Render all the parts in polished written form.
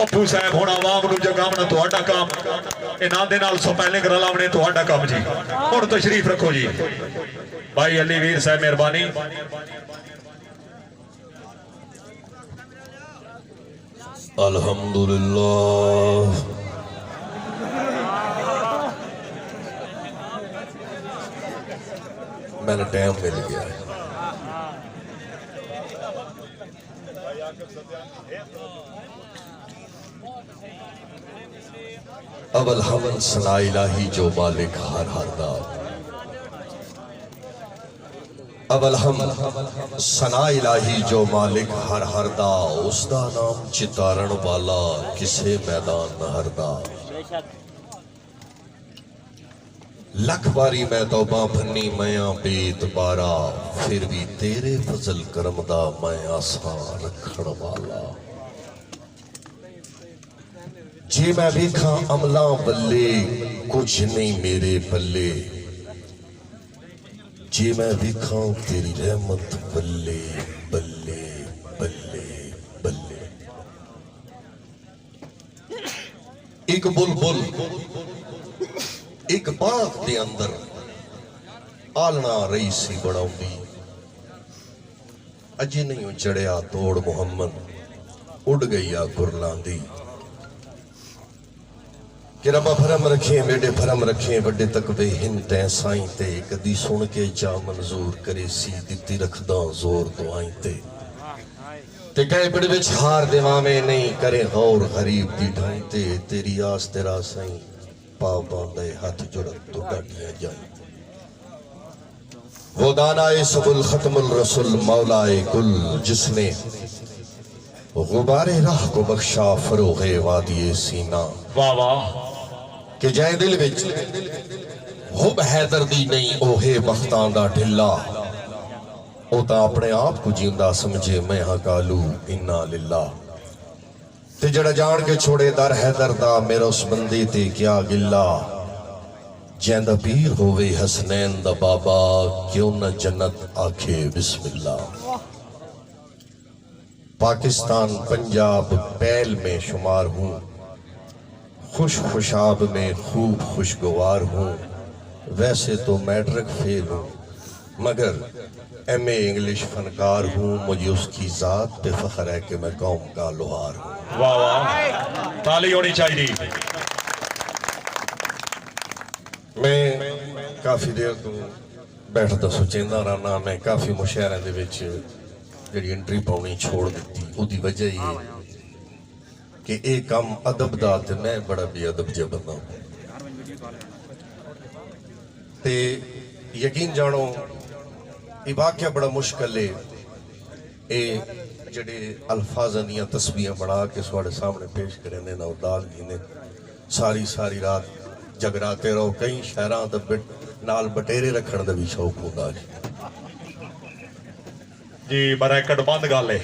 पप्पू साहब हुण आवाम नूं जगावना तुहाडा काम, इन्हां दे नाल स्पैलिंग रलावणे तुहाडा काम जी। हुण तशरीफ रखो जी भाई अली वीर साहब, मेहरबानी। अल्हम्दुलिल्लाह मैंने टाइम मिल गया है। अवल हमन सना इलाही जो मालिक हर हर दा, अवल हम सना इलाही जो मालिक हर हर दा, उसदा नाम चितारण वाला किसे मैदान न हरदा। लख बारी मैं तौबा भन्नी मया बेतबारा, फिर भी तेरे फजल करम दा मैं आसान रखण वाला। जे मैं वेखा अमला बल्ले कुछ नहीं मेरे पल्ले, जे मैं वेखा तेरी रहमत बल्ले बल्ले बल्ले बल्ले। एक बुलबुल एक बाग दे अंदर आलना रही सी बनाउंदी, अजे नहीं चढ़िया तोड़ मुहम्मद, उड़ गई आ गुरलांदी। कि रबा भरम रखे मेरे भरम रखे, बड़े तक वे हिन तै साईं ते, कदी सुन के जा मंजूर करे सी, दिती रखदा जोर दुआई ते कहे बड़े विच हार देवा में नहीं करे गौर गरीब दी ढाई ते। तेरी आस तेरा साईं पाव बांधे हाथ जुड़त तो डाटियां जाए। वो दानाए सबुल खत्मुल रसूल मौलाए कुल, जिसने गुबारे राह को बख्शा फरोगे वादिए सीना। वाह वाह। कि जै दिल विच हुब हैदर दी नहीं ओहे बख्तां दा ढिल्ला, ओ तां अपने आप को जिंदा समझे मैं हां कालू इन्ना लिल्ला। ते जड़ा जान के छोड़े दर हैदर दा, मेरा उस बंदे ते क्या गिला। जैंदा पीर होवे हसनैन दा बाबा, क्यों न जन्नत आखे बिस्मिल्लाह। पाकिस्तान पंजाब पहल में शुमार हूँ, खुश खुशाब में खूब खुशगवार हूँ। वैसे तो मैट्रिक फेल हूँ, मगर MA इंग्लिश फनकार हूँ। मुझे उसकी जात पे फख्र है कि मैं कौम का लोहार हूँ। वाह वाह, ताली होनी चाहिए। मैं काफी देर तो बैठता सोचेंदा रहना, मैं काफी मुशायरे दे विच जिहड़ी एंट्री पाउणी छोड़ दी। उदी वजह ये कि एक काम अदब दा ते मैं बड़ा बेअदब जिहा बंदा हूं। ते यकीन जानो ये वाकया बड़ा मुश्किल है। ये जड़े अल्फाजां दियां तस्बीहां बना के तुहाडे सामने पेश करने ना, उदाल जी ने सारी सारी रात जगराते रहो। कई शहरां दा नाल बटेरे रखण दा भी शौक हुंदा जी। ब्रैकेट बंद गल है।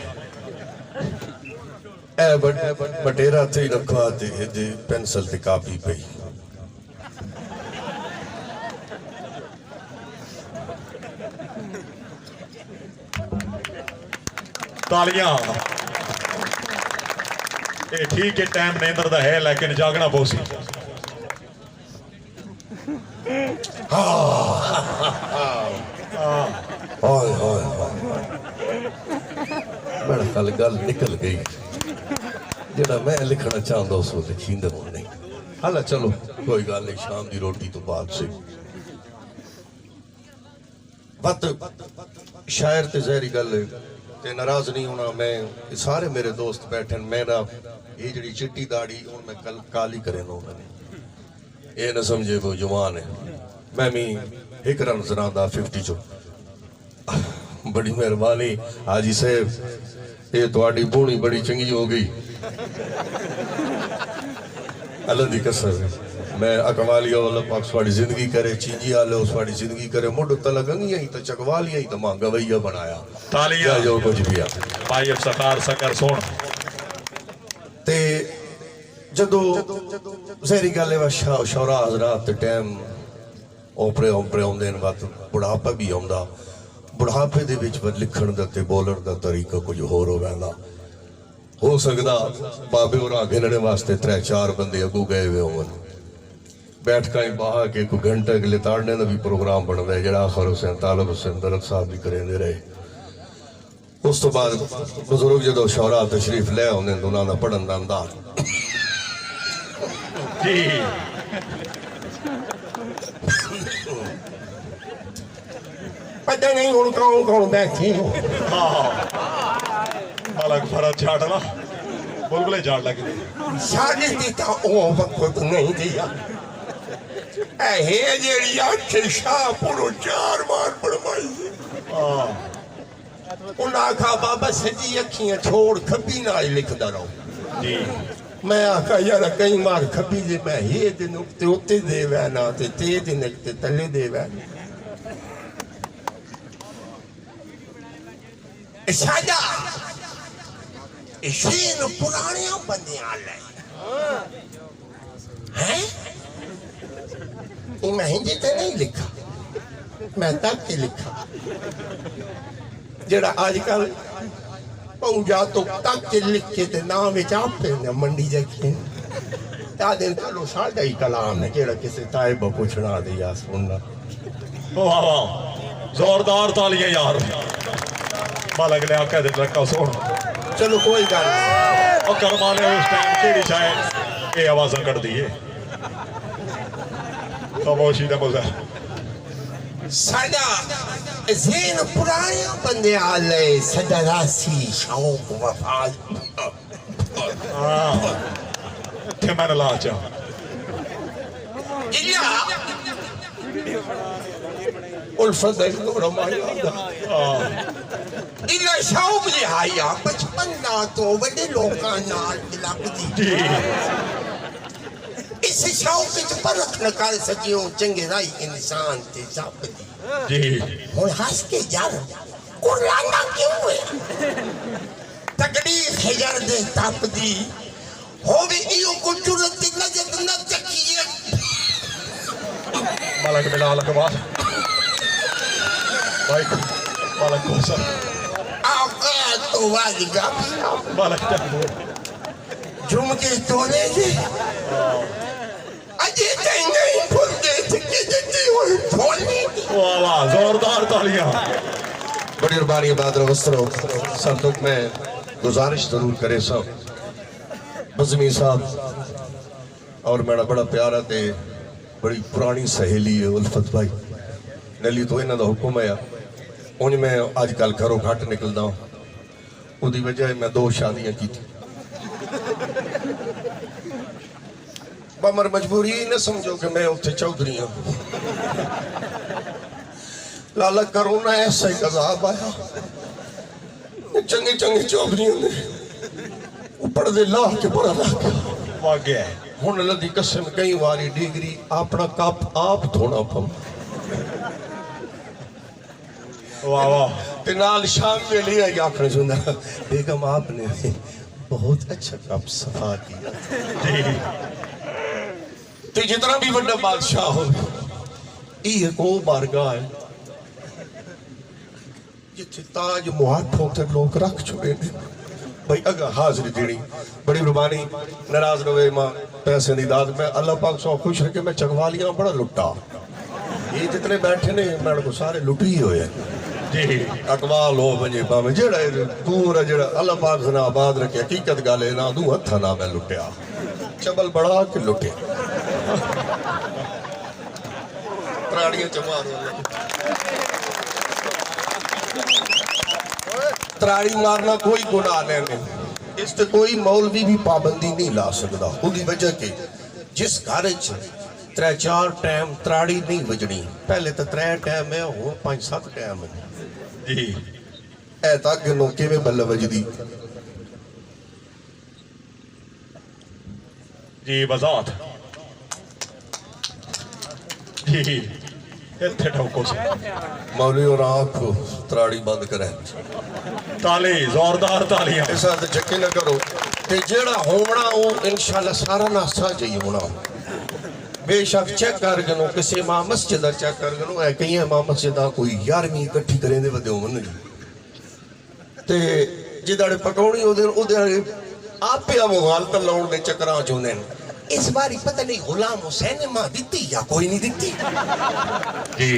बटेरा थे रखा ते पेंसिल ते कापी पई। तालियां। ये ठीक है, टाइम नींदर दा है लेकिन जागना पौसी। बड़ा कल गल निकल गई, जेड़ा मैं लिखना चाहता उस लिखींदा नहीं। हाला चलो कोई गल नहीं, शाम की रोटी तो बाद से बत शायर ते जहरी गल ते नाराज नहीं होना। मैं सारे मेरे दोस्त बैठे, मेरा ये जी चिट्टी दाड़ी हूँ मैं कल काली करे ना, उन्होंने ये ना समझे वो जवान है। मैं भी एक रन जनादा 50 चो। बड़ी मेहरबानी हाजी साहब, ये थोड़ी बूढ़ी बड़ी चंगी हो गई। अल्लाह दी कसम मैं अकवालिया वाला पाक थोड़ी जिंदगी करे, चीजी आले थोड़ी जिंदगी करे। मुड तलक गंगियां ही तो चकवालियां ही तो मां गवैया बनाया। तालियां जो कुछ भी आ भाई इफ्तिखार सकर सुन ते जदों जहरी गल है शौरा हजरात टाइम ओपरे ओपरे आउंदे न, वक्त बुढ़ापा भी आउंदा। बुढ़ापे दे विच लिखण दा ते बोलण दा तरीका कुछ होर होवेंदा। हो सकता बाबे और गिनने वास्ते 3-4 बंदे अगू गए हुए होवन बैठका ही बहा के कोई घंटे के लिए ताड़ने का भी प्रोग्राम बनता है जरा आखिर हुसैन तालब हुसैन दरद साहब भी करेंदे रहे उस तो बाद बुजुर्ग जो शौरा तशरीफ ले आते तो उन्होंने पढ़न का अंदाज पता नहीं हूँ कौन कौन बैठे हो अलग फरज झाड़ ना बुलबुले झाड़ लगे सारी दिता ओ वक्त नहीं दिया है जेड़ी आखिर शाह पुरो 4 बार पढ़वाई उन आखा बाबा सजी अखियां छोड़ खबी ना लिखदा रहो जी मैं आखा यार कई मार खबी जे मैं हे दे नुक्ते उत्ते दे वैना ते दे नुक्ते तले दे वैना सादा इसे पुराने बंदे आले हैं मैं हिंदी ते नहीं लिखा मैं तक के लिखा जरा आजकल पहुंचा तो तक के लिख के ते नाम विच आपे न मंडी जखे ता दिन चलो साडा ही कलाम है जेड़ा किसी ताइब पूछना दे या सुनना वाह वाह जोरदार तालियां यार मालक ने आके दे रखा सुन चलो कोई गल नहीं और करमाने उस टाइम केड़ी शायद ये आवाज़ कर दी है खामोशी का मजा सादा ज़ेन पुराने बंदे आले सदा रासी शौक वफाद थे मैंने लाचा इया उल्फत देखो रमाया इला शौक लिहाया बचपन ना तो बड़े लोकां नाल मिलकदी इस शौक च परख न कर सकियो चंगे राई इंसान ते जप दी जी हुन हंस के यार कुर्लाना क्यों है तकलीफ है यार दे तप दी होवे इयो को जुरत नजर न तकिए मालक बिलाल के बाद भाई मालक को सर आका तो वाजिगा मालक टेम्पो झुमके तोले जी अजे तई नहीं भूल दे के देती हो छोड़नी वाह वाह जोरदार तालियां बड़ी मेहरबानी बादर वस्त्रो सब में गुजारिश जरूर करे सब बज़मी साहब और मेरा बड़ा प्यारा ते बड़ी पुरानी सहेली है उल्फत भाई नली तो इन्हों का हुक्म है उन मैं अजकल घरों घट निकलता हूँ उदी वजह मैं 2 शादियां की मगर मजबूरी न समझो कि मैं उत्थे चौधरी हाँ लाला करोना ऐसा ही अजाब आया चंगे चंगे चौधरियों ने पढ़ते ला के बड़ा ला गया वाह गया हुन लदी कसम कई बारी डिग्री अपना कप आप धोना पम वाह वाह ते नाल शाम वेले आई आखने सुनदा बेगम आपने बहुत अच्छा कप सफा किया ते जितना भी बड़ा बादशाह हो ये को बारगाह है जिथे ताज मुहाठों ते लोग रख चुके ने भाई अगर हाजिरी देनी बड़ी मेहरबानी नाराज रवे मां पैसे की दाद में अल्लाह पाक सौ खुश रखे मैं चकवालियां बड़ा लुटा ये जितने बैठे ने मेरे को सारे लुट ही होए जी अकवाल हो वजे पावे जेड़ा दूर जेड़ा अल्लाह पाक ने आबाद रखे हकीकत गल है ना दू हथा ना मैं लुटिया चबल बड़ा के लुटे प्राणियों चमार त्राड़ी मारना कोई गुनाह नहीं इस ते कोई मौलवी भी पाबंदी नहीं ला सकता उसकी वजह के जिस घर 3-4 टाइम त्राड़ी नहीं बजनी पहले तो 3 टाइम है हुण 5-7 टाइम है जी ऐ तक नो किवें बल्ले वजदी जी बजात जी इतने ठोको से मौलवी और आँख त्राड़ी बंद करे ताली जोरदार तालियां इस हद चक्के न करो ते जेड़ा होना वो इंशाल्लाह सारा नासा चाहिए होना बेशक चेक कर गनो किसी मां मस्जिद चेक कर गनो है कई मां मस्जिद कोई 11वीं इकट्ठी करें दे वदे होवन ते जिदाड़े पकाउणी ओदे आपे मुगालत लाउण दे चक्करां च हुंदे ने। इस बारी पता नहीं गुलाम हुसैन ने मां दित्ती या कोई नहीं दित्ती जी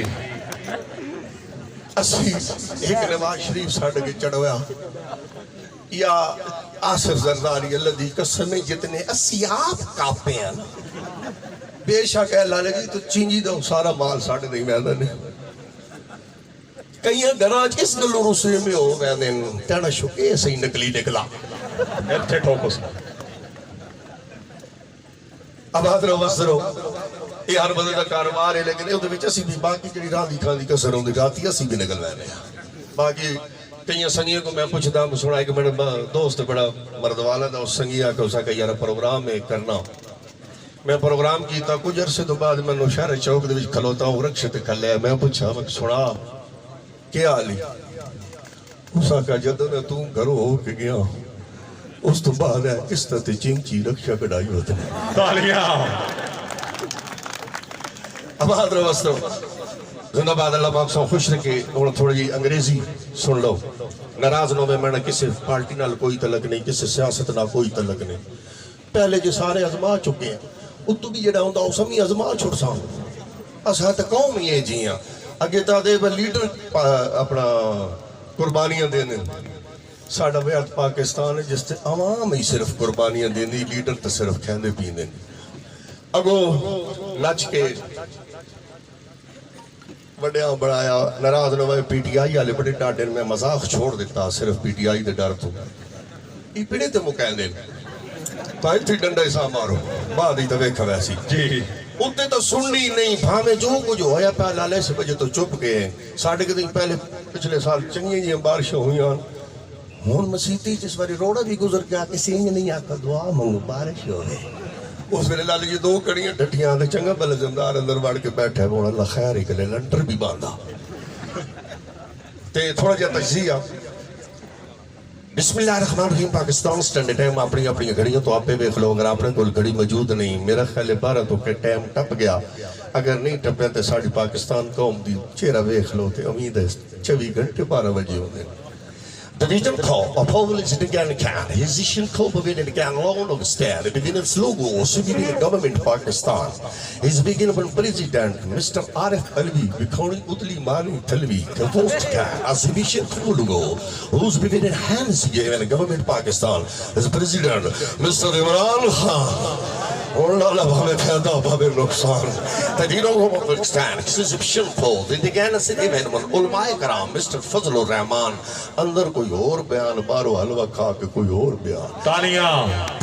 असी एक नवाज शरीफ साढ़े के चढ़वाया या आसिफ जरदारी अल्लाह दी कसम है जितने असी आप कापे हैं ना बेशक है लाले जी तो चींजी दो सारा माल साढ़े नहीं मैदा ने कई घरां इस गल्लों रुस्से में हो वैंदे तेना शुके सही नकली निकला इत्थे ठोकुस आबाद रहो बस रहो ये हर बंदे का कारोबार है लेकिन उहदे विच असी भी बाकी जिहड़ी रांदी खांदी कसर होंदी राती असी भी निकल लैने बाकी कई संगियों को मैं पूछता सुना एक मेरा दोस्त बड़ा मर्दवाला था उस संगिया को उसका यार प्रोग्राम में करना मैं प्रोग्राम किया कुछ अरसे तो बाद मैं शहर चौक दे विच खलोता हूँ रक्ष ते खलिया मैं पूछा मैं सुना क्या हाल है उसका कहा जदों ने तू घरों हो के गया उस तो बाद है किस तरह चिंची रक्षा कढ़ाई होती तालियां आबाद रहो बस रहो जिंदाबाद अल्लाह पाक सौ खुश रखे और थोड़ी जी अंग्रेजी सुन लो नाराज नो में मैंने किसी पार्टी नाल कोई तलक नहीं किसी सियासत नाल कोई तलक नहीं पहले जो सारे अजमा चुके हैं उतों भी जड़ा होंदा उस भी अजमा छुड़ सा असा तो कौम ही है जियां अगे तो दे लीडर अपना कुर्बानियां देने साडा भारत पाकिस्तान है जिससे आवाम ही सिर्फ कुर्बानियां देंदी लीडर तो सिर्फ कहंदे पींदे अगो नच के बड़िया बढ़ाया नाराज न होए पीटीआई वाले बड़े डाडे मैं मजाक छोड़ दिता सिर्फ पीटीआई के डर तो पीड़े ते मुकैंदे भाई थी डंडा सा मारो बाद ही तो वेख वैसी जी उत्ते तो सुननी नहीं भावे जो कुछ होया पा लाले से बजे तो चुप गए साढ़े के दिन पहले पिछले साल चंगी जी बारिशें हुई हुन मसीती जिस बारी रोड़ा भी गुजर गया किसी ने नहीं आका दुआ मंगो बारिश हो उस वेले लाली जी दो कड़ियां डटियां ते चंगा भले जमदार अंदर वड़ के बैठे बोला अल्लाह खैर ही करे लंटर भी बांधा ते थोड़ा जिहा तजिया बिस्मिल्लाहिर्रहमानिर्रहीम पाकिस्तान स्टैंडर्ड टाइम अपनी अपनी घड़ियों तो आपे देख लो अगर अपने कोल घड़ी मौजूद नहीं मेरा ख्याल है 12 तो के टाइम टप गया अगर नहीं टपया तो साड़ी पाकिस्तान कौम दी चेहरा देख लो तो उम्मीद है 24 घंटे 12 बजे होंगे The vision call of Polish began can his vision call began again long of stand the beginners logo civilian government Pakistan his beginning when president Mr. Arif Alvi becoming Utli Mani Talvi composed can as vision logo whose beginning hands given government Pakistan his president Mr. Imran Khan Allah भावे फायदा भावे नुकसान तदीरों को पाकिस्तान किसी vision call the began as event when उलमाए कराम Mr. Fazlur Rahman अंदर कोई और बयान बारो हलवा खा के कोई और बयान तालियां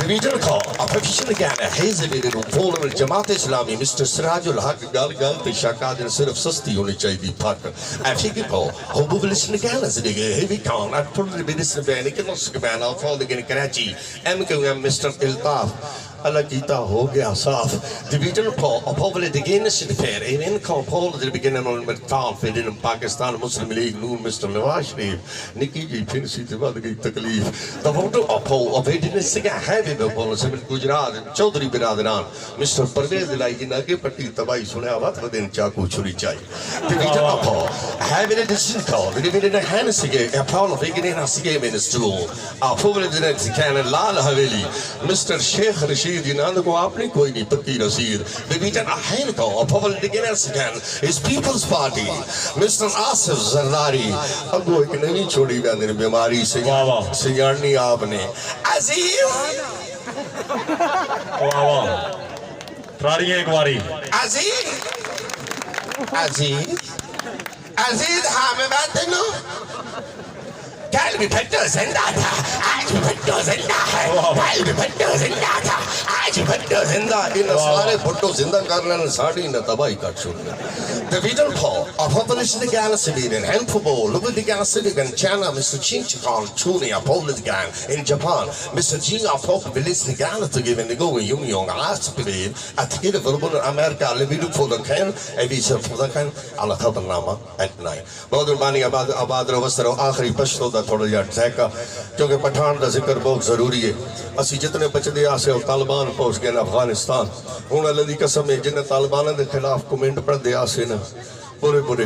डिवीजन का ऑफिशियल ज्ञान है हेजबीर फॉलोअर जमात इस्लामी मिस्टर सिराजुल हक गल पे शकादिन सिर्फ सस्ती होनी चाहिए फक एफिक को हुबुलिशन ज्ञान से दिखे heavy count at full business ban के no scan of fall in Karachi MQM mister Altaf Allah कीता हो गया साफ डिवीजन को अपोवले दिगेन से फेर इन को पोल दे बिगिन में ताल फिर इन पाकिस्तान मुस्लिम लीग नून मिस्टर नवाज शरीफ निकी जी फिर सी ते बाद गई तकलीफ द फोटो अपो ऑफ एडिनेस से है भी बोल से गुजरात चौधरी बिरादरान मिस्टर परवेज लाई जी नाके पट्टी तबाही सुनया बात दिन चाकू छुरी चाहिए डिवीजन अपो है भी डिसीजन कॉल डिवीजन हैंड से के अपॉल बिगिन इन से मिनिस्टर अपोवले दिन से can Lal Haveli mister Sheikh Rashid जिन्होंने को आपने कोई नहीं पक्की रसीद डिवीजन अहैन को अपोवल डिगेनर्स कैन इस Peoples Party mister Asif Zardari अगो एक नई छोड़ी बंदे ने बीमारी से सियानी आपने अजीज वाह वाह तालियां एक बारी अजीज अजीज अजीज हाँ मैं बात ना कल भी भट्टो जिंदा था आज भी भट्टो जिंदा है कल भी भट्टो जिंदा था आज भी भट्टो जिंदा इन सारे भट्टो जिंदा करने ने साड़ी ने तबाही कर छोड़ी the vision for of opposition the gal civilian and football look at the gal civilian China Mr. Chin Chikal Chuni a Polish gang in Japan Mr. Jing a pop release the gal to give in the going young last period at the verbal America live for the can a visa for the can ala khabarnama at night बहुत बानी आबाद रवसर आखिरी पश्तो दा थोड़ा जिहा ठहका क्योंकि पठान का जिक्र बहुत जरूरी है असी जितने बचते आसे तालिबान पहुंच गए अफगानिस्तान हूँ अल्लाह की कसम है जिन्हें तालिबान के खिलाफ कमेंट पढ़ते आसे न पूरे पूरे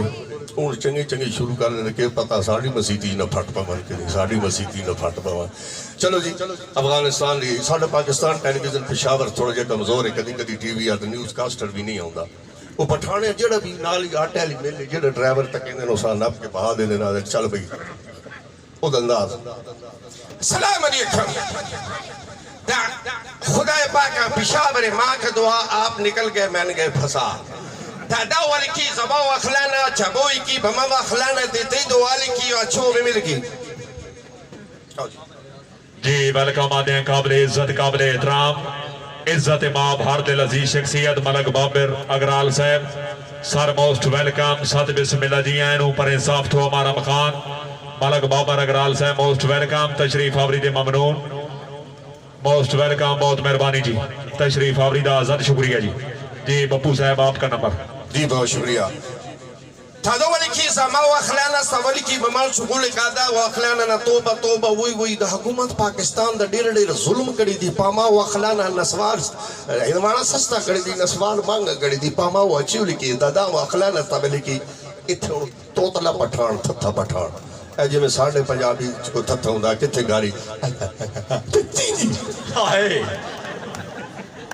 ਹੁਣ ਚੰਗੇ ਚੰਗੇ ਸ਼ੁਰੂ ਕਰ ਲੈਣ ਕਿ ਪਤਾ ਸਾਡੀ ਮਸੀਤੀ ਨਾ ਫਟ ਪਵਨ ਕਿ ਨਹੀਂ ਸਾਡੀ ਮਸੀਤੀ ਨਾ ਫਟ ਪਵਨ ਚਲੋ ਜੀ ਅਫਗਾਨਿਸਤਾਨ ਲਈ ਸਾਡਾ ਪਾਕਿਸਤਾਨ ਟੈਲੀਵਿਜ਼ਨ ਪਿਸ਼ਾਵਰ ਥੋੜਾ ਜਿਹਾ ਕਮਜ਼ੋਰ ਹੈ ਕਦੀ ਕਦੀ ਟੀਵੀ ਆ ਤੇ ਨਿਊਜ਼ ਕਾਸਟਰ ਵੀ ਨਹੀਂ ਆਉਂਦਾ ਉਹ ਪਠਾਣੇ ਜਿਹੜਾ ਵੀ ਨਾਲ ਹੀ ਆਟੇ ਵਾਲੀ ਮਿਲ ਜਿਹੜਾ ਡਰਾਈਵਰ ਤੱਕ ਕਹਿੰਦੇ ਨੇ ਉਹ ਨੱਪ ਕੇ ਬਹਾ ਦੇ ਦੇਣਾ ਚੱਲ ਬਈ ਉਹਦਾ ਅੰਦਾਜ਼ सलाम अलैकुम खुदा पाक पिशावर माँ का दुआ आप निकल गए मैंने गए फंसा दादा वाली की जबा वखलाना चबोई की बमा वखलाना देते दो वाली की अच्छो में मिल गई जी वेलकम आते हैं काबिल इज्जत काबिल एहतराम इज्जत माँ भारत अजीज शख्सियत मलक बाबर अगराल साहब सर मोस्ट वेलकम सत बिस्मिल्लाह जी आए ऊपर इंसाफ तो हमारा मकान मलक बाबर अगराल साहब मोस्ट वेलकम तशरीफ आवरी दे ममनून मोस्ट वेलकम बहुत मेहरबानी जी तशरीफ आवरी दा आज़ाद शुक्रिया जी बप्पू साहब आपका नंबर जी बहुत शुक्रिया दादा वाली की जमा वखलाना सवाली की बमा शुगुल कादा वखलाना ना तोबा तोबा वही द हुकूमत पाकिस्तान द डेढ़ डेढ़ जुल्म करी दी पामा वखलाना नसवार इनवाना सस्ता करी दी नसवार मांग करी दी पामा वचुल की दादा वखलाना तबली की इथे तोतला पठान थथा पठान जिमें साढ़े पंजाबी को थथा होंदा किथे गारी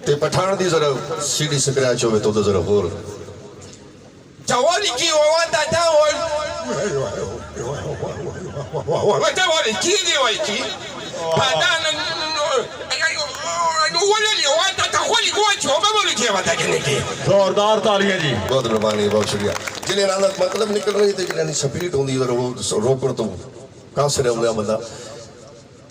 ते पठान दी जरा सीडी स्क्रैच होवे तो जरा होर जवाली की वो दादा वो जवाली की दी वही की पठान वले ले वो दादा खोली को छोबे बोली के बता के नहीं जोरदार तालियां जी बहुत मेहरबानी बहुत शुक्रिया जिन्हें रात मतलब निकल रही थी जिन्हें स्पीड होंदी जरा वो रोकड़ तो कासरे होंदा बंदा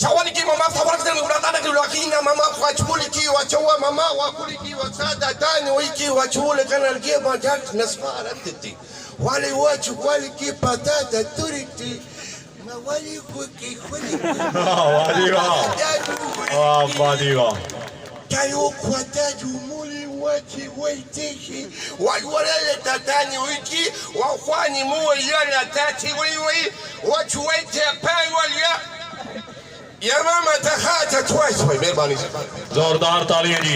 Chawali ki mama fawarak dan urata na kilakina mama kwachuli ki wachawa mama wakuli ki wasada tani wiki wachule kana alkia bajat nasfara titi wale wachu wale ki patata turiti ma wale kuki khuli वाह वाह kayo kwataju muli wachi waitishi wale tatani wiki wakwani muwe yana tati wali wachu waiti pai wali يا ماما تخاتت واسوي ميرباني जोरदार तालियां जी